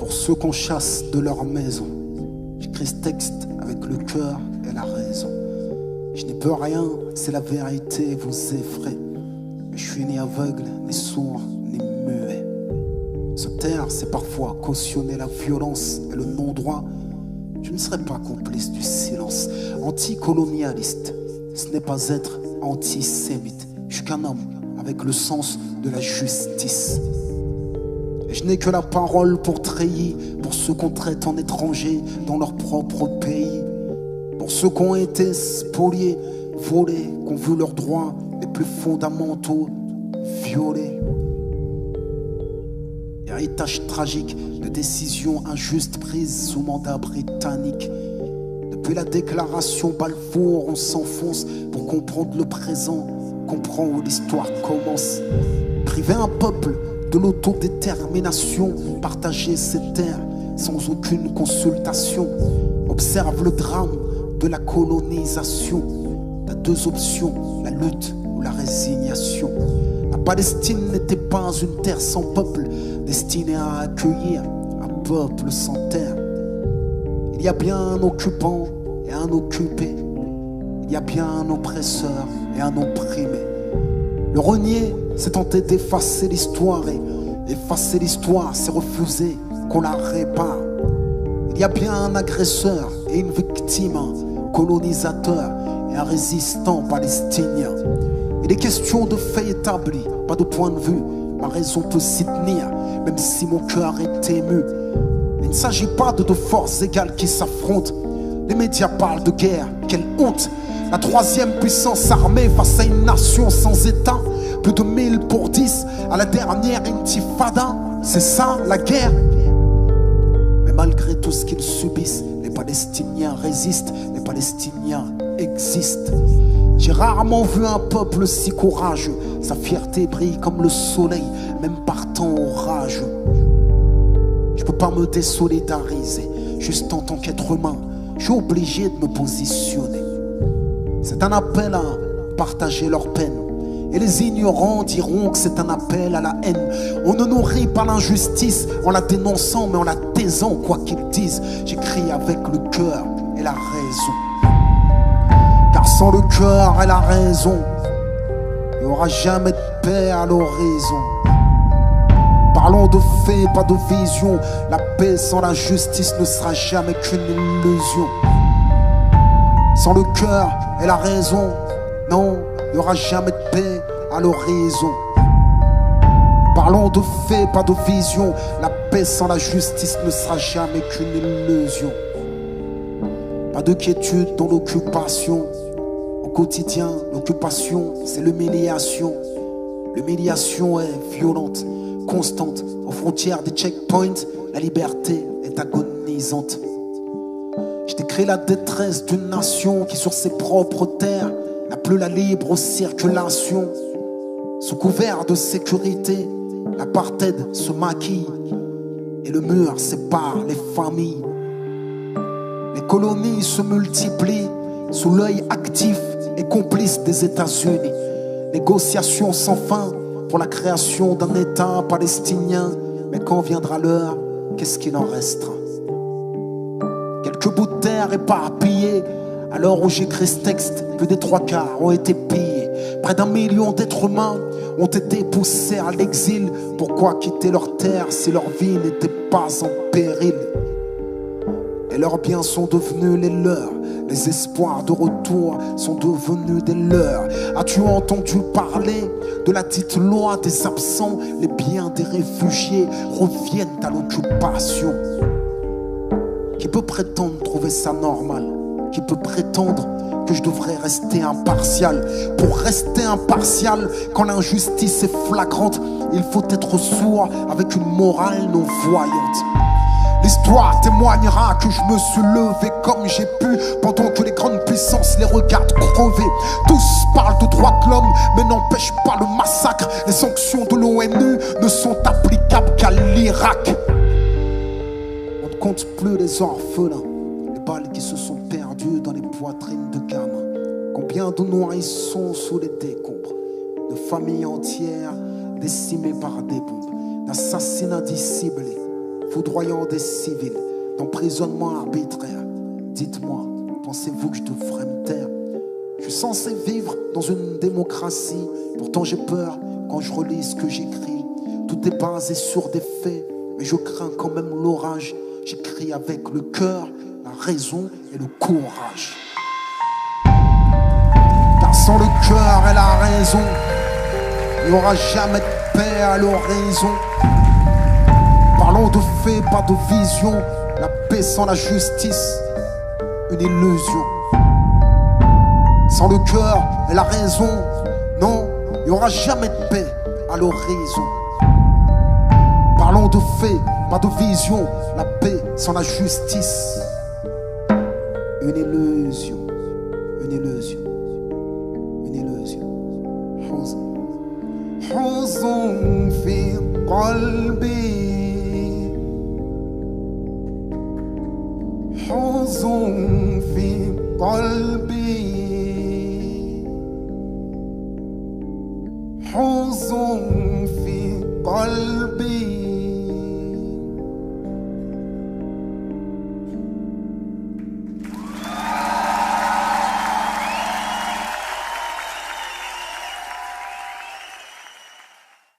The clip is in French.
pour ceux qu'on chasse de leur maison. J'écris ce texte avec le cœur et la raison. Je n'y peux rien, c'est la vérité, vous effraie. Mais je suis ni aveugle, ni sourd, ni muet. Se taire, c'est parfois cautionner la violence et le non-droit. Je ne serai pas complice du silence. Anticolonialiste, ce n'est pas être antisémite. Je suis qu'un homme avec le sens de la justice. Et je n'ai que la parole pour treillis, pour ceux qu'on traite en étrangers dans leur propre pays, pour ceux qui ont été spoliés, volés, qui ont vu leurs droits les plus fondamentaux violés. Héritage tragique de décisions injustes prises sous mandat britannique. Depuis la déclaration Balfour, on s'enfonce pour comprendre le présent, comprendre où l'histoire commence. Priver un peuple de l'autodétermination, partager ses terres sans aucune consultation. Observe le drame de la colonisation. T'as deux options, la lutte ou la résignation. La Palestine n'était pas une terre sans peuple, destinée à accueillir un peuple sans terre. Il y a bien un occupant et un occupé. Il y a bien un oppresseur et un opprimé. Le renier, c'est tenter d'effacer l'histoire, et effacer l'histoire, c'est refuser qu'on la répare. Il y a bien un agresseur et une victime, un colonisateur et un résistant palestinien. Il est question de faits établis, pas de point de vue. Ma raison peut s'y tenir, même si mon cœur est ému. Il ne s'agit pas de deux forces égales qui s'affrontent. Les médias parlent de guerre, quelle honte! La troisième puissance armée face à une nation sans état. Plus de 1000 pour 10 à la dernière intifada. C'est ça la guerre. Mais malgré tout ce qu'ils subissent, les Palestiniens résistent, les Palestiniens existent. J'ai rarement vu un peuple si courageux. Sa fierté brille comme le soleil, même par temps orageux. Je peux pas me désolidariser, juste en tant qu'être humain, je suis obligé de me positionner. C'est un appel à partager leur peine. Et les ignorants diront que c'est un appel à la haine. On ne nourrit pas l'injustice en la dénonçant, mais en la taisant, quoi qu'ils disent. J'écris avec le cœur et la raison. Car sans le cœur et la raison, il n'y aura jamais de paix à l'horizon. Parlons de faits, pas de vision. La paix sans la justice ne sera jamais qu'une illusion. Sans le cœur et la raison, non, il n'y aura jamais de paix à l'horizon. Parlons de faits, pas de vision. La paix sans la justice ne sera jamais qu'une illusion. Pas de quiétude dans l'occupation. Au quotidien, l'occupation, c'est l'humiliation. L'humiliation est violente, constante. Aux frontières des checkpoints, la liberté est agonisante. Je décris la détresse d'une nation qui sur ses propres terres n'a plus la libre circulation. Sous couvert de sécurité, l'apartheid se maquille et le mur sépare les familles. Les colonies se multiplient sous l'œil actif et complice des États-Unis. Négociations sans fin pour la création d'un État palestinien. Mais quand viendra l'heure, qu'est-ce qu'il en restera? Quelques bouts de terre éparpillés. À l'heure où j'écris ce texte, plus des 3/4 ont été pillés. Près d'1 million d'êtres humains ont été poussés à l'exil. Pourquoi quitter leur terre si leur vie n'était pas en péril? Et leurs biens sont devenus les leurs. Les espoirs de retour sont devenus des leurs. As-tu entendu parler de la dite loi des absents? Les biens des réfugiés reviennent à l'occupation. Qui peut prétendre trouver ça normal? Qui peut prétendre que je devrais rester impartial? Pour rester impartial, quand l'injustice est flagrante, il faut être sourd avec une morale non voyante. L'histoire témoignera que je me suis levé comme j'ai pu, pendant que les grandes puissances les regardent crever. Tous parlent de droits de l'homme, mais n'empêchent pas le massacre. Les sanctions de l'ONU ne sont applicables qu'à l'Irak. On ne compte plus les orphelins, les balles qui se sont perdues dans les poitrines de gamins. Combien de nourrissons sous les décombres, de familles entières décimées par des bombes, d'assassinats dissimulés, foudroyant des civils, d'emprisonnement arbitraire. Dites-moi, pensez-vous que je devrais me taire? Je suis censé vivre dans une démocratie, pourtant j'ai peur quand je relis ce que j'écris. Tout est basé sur des faits, mais je crains quand même l'orage. J'écris avec le cœur, la raison et le courage. Car sans le cœur et la raison, il n'y aura jamais de paix à l'horizon. Parlons de faits, pas de vision. La paix sans la justice, une illusion. Sans le cœur et la raison, non, il n'y aura jamais de paix à l'horizon. Parlons de faits, pas de vision. La paix sans la justice, une illusion. Une illusion. Une illusion. حزن في قلبي حزن في قلبي